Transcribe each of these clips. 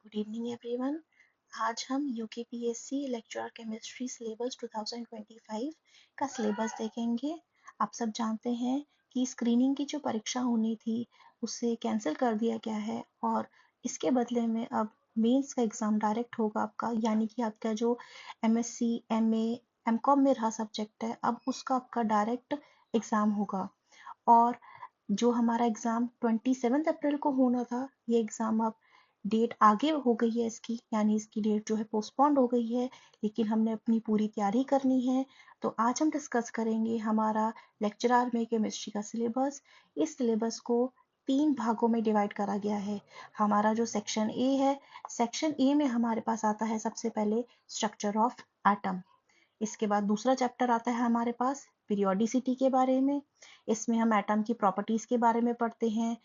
Good evening everyone. आज हम UKPSC lecturer chemistry syllabus 2025 का सिलेबस देखेंगे। आप सब जानते हैं कि स्क्रीनिंग की जो परीक्षा होनी थी उसे कैंसिल कर दिया गया है और इसके बदले में अब मेंस का एग्ज़ाम डायरेक्ट होगा आपका, यानी कि आपका जो एमएससी, एमए, एमकॉम में रहा सब्जेक्ट है, अब उसका आपका डायरेक्ट एग्ज़ाम होगा। और जो हमारा एग्ज़ाम 27 अप्रैल को होना था, ये एग्ज़ाम अब डेट आगे हो गई है इसकी, यानी इसकी डेट जो है पोस्टपोन्ड हो गई है, लेकिन हमने अपनी पूरी तैयारी करनी है। तो आज हम डिस्कस करेंगे हमारा लेक्चरर में केमिस्ट्री का सिलेबस। इस सिलेबस को 3 भागों में डिवाइड करा गया है। हमारा जो सेक्शन ए है, सेक्शन ए में हमारे पास आता है सबसे पहले स्ट्रक्चर ऑफ एटम। इसके बाद दूसरा चैप्टर आता है हमारे पास पीरियोडिसिटी के बारे में। इसमें हम एटम की प्रॉपर्टीज के बारे में पढ़ते हैं,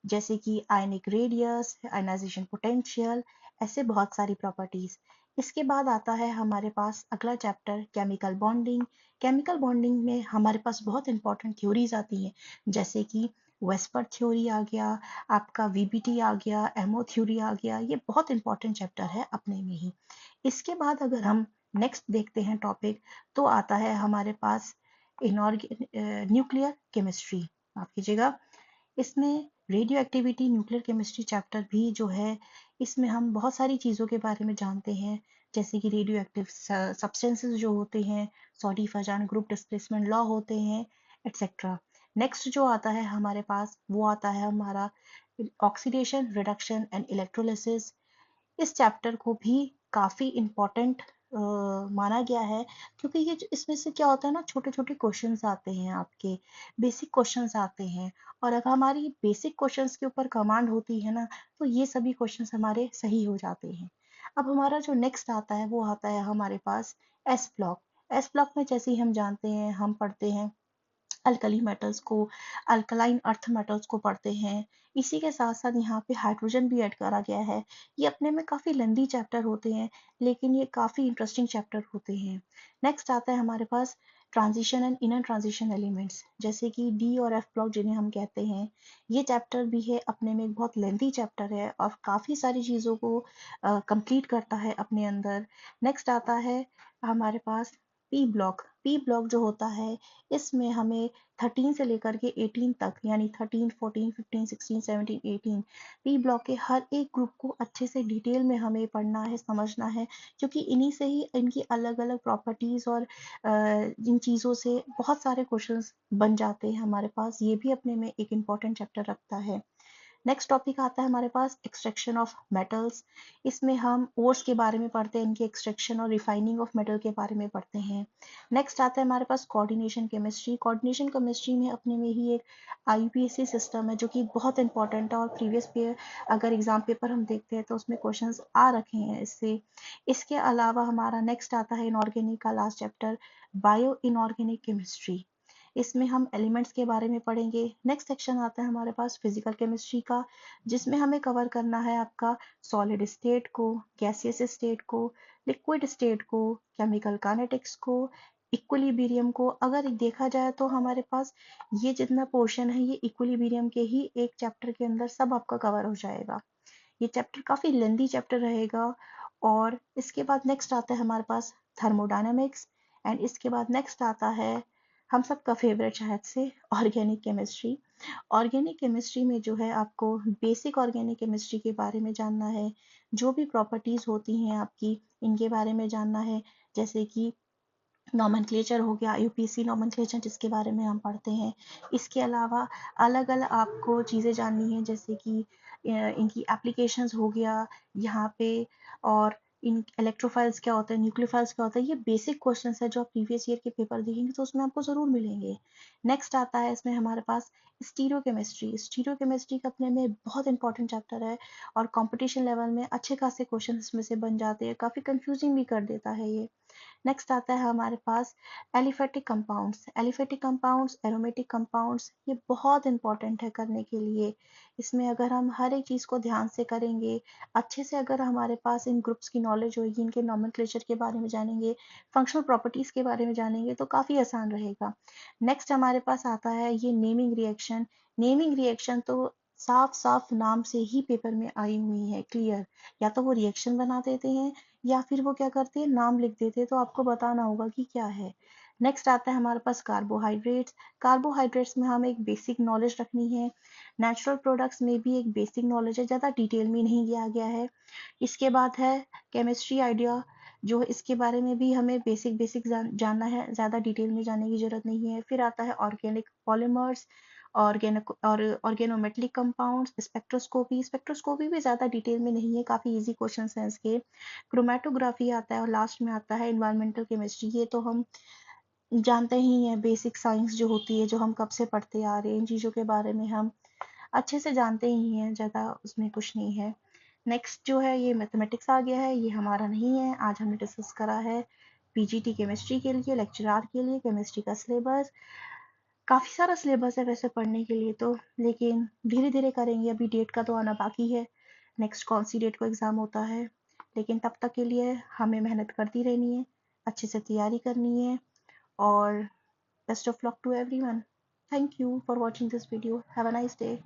जैसे कि आयनिक रेडियस, आयनाइजेशन पोटेंशियल, ऐसे बहुत सारी प्रॉपर्टीज। इसके बाद आता है हमारे पास अगला chapter chemical bonding. Chemical bonding में हमारे पास बहुत इंपॉर्टेंट थ्योरीज आती हैं, जैसे कि वेस्पर थ्योरी आ गया, आपका वीबीटी आ गया, एमओ थ्योरी आ गया। ये बहुत इंपॉर्टेंट चैप्टर है अपने में ही। इसके बाद अगर हम नेक्स्ट देखते हैं टॉपिक, तो आता है हमारे पास न्यूक्लियर केमिस्ट्री, माफ कीजिएगा। इसमें radio activity nuclear chemistry chapter भी जो है, इसमें हम बहुत सारी चीज़ों के बारे में जानते हैं, जैसे कि रेडियो एक्टिव सब्सटेंसेस जो होते हैं, सॉडी फजान ग्रुप डिस्प्लेसमेंट लॉ होते हैं, एट्सेट्रा। नेक्स्ट जो आता है हमारे पास, वो आता है हमारा ऑक्सीडेशन, रिडक्शन एंड इलेक्ट्रोलिसिस। इस चैप्टर को भी काफ़ी इम्पोर्टेंट माना गया है, क्योंकि ये इसमें से क्या होता है ना, छोटे छोटे क्वेश्चंस आते हैं, आपके बेसिक क्वेश्चंस आते हैं। और अगर हमारी बेसिक क्वेश्चंस के ऊपर कमांड होती है ना, तो ये सभी क्वेश्चंस हमारे सही हो जाते हैं। अब हमारा जो नेक्स्ट आता है वो आता है हमारे पास एस ब्लॉक। एस ब्लॉक में जैसे ही हम जानते हैं, हम पढ़ते हैं अल्कली मेटल्स को, अल्कलाइन अर्थ मेटल्स को पढ़ते हैं। इसी के साथ साथ यहाँ पे हाइड्रोजन भी ऐड करा गया है। ये अपने में काफ़ी लेंदी चैप्टर होते हैं, लेकिन ये काफ़ी इंटरेस्टिंग चैप्टर होते हैं। नेक्स्ट आता है हमारे पास transition and inner transition elements, जैसे कि डी और एफ ब्लॉक जिन्हें हम कहते हैं। ये चैप्टर भी है, अपने में एक बहुत लेंदी चैप्टर है और काफ़ी सारी चीज़ों को कंप्लीट करता है अपने अंदर। नेक्स्ट आता है हमारे पास पी ब्लॉक। पी ब्लॉक जो होता है, इसमें हमें 13 से लेकर के 18 तक, यानी 13, 14, 15, 16, 17, 18 पी ब्लॉक के हर एक ग्रुप को अच्छे से डिटेल में हमें पढ़ना है, समझना है, क्योंकि इन्हीं से ही इनकी अलग अलग प्रॉपर्टीज और इन चीज़ों से बहुत सारे क्वेश्चंस बन जाते हैं हमारे पास। ये भी अपने में एक इम्पॉर्टेंट चैप्टर रखता है। नेक्स्ट टॉपिक आता है हमारे पास एक्सट्रैक्शन ऑफ मेटल्स। इसमें हम ओर्स के बारे में पढ़ते हैं, इनके एक्सट्रैक्शन और रिफाइनिंग ऑफ मेटल के बारे में पढ़ते हैं। नेक्स्ट आता है हमारे पास कोऑर्डिनेशन केमिस्ट्री। कोऑर्डिनेशन केमिस्ट्री में अपने में ही एक आईयूपीएसी सिस्टम है, जो कि बहुत इंपॉर्टेंट है और प्रीवियस पे अगर एग्जाम पेपर हम देखते हैं तो उसमें क्वेश्चंस आ रखे हैं इससे। इसके अलावा हमारा नेक्स्ट आता है इनऑर्गेनिक का last chapter, bio inorganic chemistry. इसमें हम एलिमेंट्स के बारे में पढ़ेंगे। नेक्स्ट सेक्शन आता है हमारे पास फिजिकल केमिस्ट्री का, जिसमें हमें कवर करना है आपका सॉलिड स्टेट को, गैसियस स्टेट को, लिक्विड स्टेट को, केमिकल काइनेटिक्स को, इक्विलिब्रियम को। अगर देखा जाए तो हमारे पास ये जितना पोर्शन है, ये इक्विलिब्रियम के ही एक चैप्टर के अंदर सब आपका कवर हो जाएगा। ये चैप्टर काफी लेंदी चैप्टर रहेगा। और इसके बाद नेक्स्ट आता है हमारे पास थर्मोडायनामिक्स। एंड इसके बाद नेक्स्ट आता है हम सबका फेवरेट शायद से ऑर्गेनिक केमिस्ट्री। ऑर्गेनिक केमिस्ट्री में जो है आपको बेसिक ऑर्गेनिक केमिस्ट्री के बारे में जानना है, जो भी प्रॉपर्टीज होती हैं आपकी, इनके बारे में जानना है, जैसे कि नॉमेनक्लेचर हो गया, यूपीसी नॉमेनक्लेचर जिसके बारे में हम पढ़ते हैं। इसके अलावा अलग अलग आपको चीज़ें जाननी है, जैसे कि इनकी एप्लीकेशंस हो गया यहाँ पे, और इन इलेक्ट्रोफाइल्स क्या होता है, न्यूक्लियोफाइल्स क्या होता है। ये बेसिक क्वेश्चंस है जो आप प्रीवियस ईयर के पेपर देखेंगे तो उसमें आपको ज़रूर मिलेंगे। नेक्स्ट आता है इसमें हमारे पास स्टीरियो केमिस्ट्री। स्टीरियो केमिस्ट्री का अपने में बहुत इंपॉर्टेंट चैप्टर है और कंपटीशन लेवल में अच्छे खासे क्वेश्चन इसमें से बन जाते हैं, काफ़ी कंफ्यूजिंग भी कर देता है ये। नेक्स्ट आता है हमारे पास aliphatic compounds. Aliphatic compounds, aromatic compounds, ये बहुत इंपॉर्टेंट है करने के लिए। इसमें अगर हम हर एक चीज़ को ध्यान से करेंगे, अच्छे से अगर हमारे पास इन ग्रुप्स की नॉलेज होगी, इनके नॉमेनक्लेचर के बारे में जानेंगे, फंक्शनल प्रॉपर्टीज़ के बारे में जानेंगे, तो काफ़ी आसान रहेगा। नेक्स्ट हमारे पास आता है ये नेमिंग रिएक्शन। नेमिंग रिएक्शन तो साफ साफ नाम से ही पेपर में आई हुई है, क्लियर। या तो वो रिएक्शन बना देते हैं या फिर वो क्या करते हैं, नाम लिख देते हैं, तो आपको बताना होगा कि क्या है। नेक्स्ट आता है हमारे पास कार्बोहाइड्रेट्स। कार्बोहाइड्रेट्स में हमें एक बेसिक नॉलेज रखनी है। नेचुरल प्रोडक्ट्स में भी एक बेसिक नॉलेज है, ज़्यादा डिटेल में नहीं किया गया है। इसके बाद है केमिस्ट्री आइडिया, जो इसके बारे में भी हमें बेसिक बेसिक जानना है, ज़्यादा डिटेल में जानने की ज़रूरत नहीं है। फिर आता है organic polymers, organometallic compounds, spectroscopy. Spectroscopy भी ज़्यादा डिटेल में नहीं है, काफ़ी इजी क्वेश्चन हैं इसके। क्रोमेटोग्राफी आता है और लास्ट में आता है इन्वायरमेंटल केमिस्ट्री। ये तो हम जानते ही हैं, बेसिक साइंस जो होती है, जो हम कब से पढ़ते आ रहे हैं, इन चीज़ों के बारे में हम अच्छे से जानते ही हैं, ज़्यादा उसमें कुछ नहीं है। नेक्स्ट जो है ये मैथमेटिक्स आ गया है, ये हमारा नहीं है। आज हमने डिस्कस करा है पीजीटी केमिस्ट्री के लिए, लेक्चर आर के लिए केमिस्ट्री का सिलेबस। काफ़ी सारा सिलेबस है वैसे पढ़ने के लिए तो, लेकिन धीरे धीरे करेंगे, अभी डेट का तो आना बाकी है, नेक्स्ट कौन सी डेट को एग्ज़ाम होता है। लेकिन तब तक के लिए हमें मेहनत करती रहनी है, अच्छे से तैयारी करनी है, और best of luck to everyone. Thank you for watching this video, have a nice day.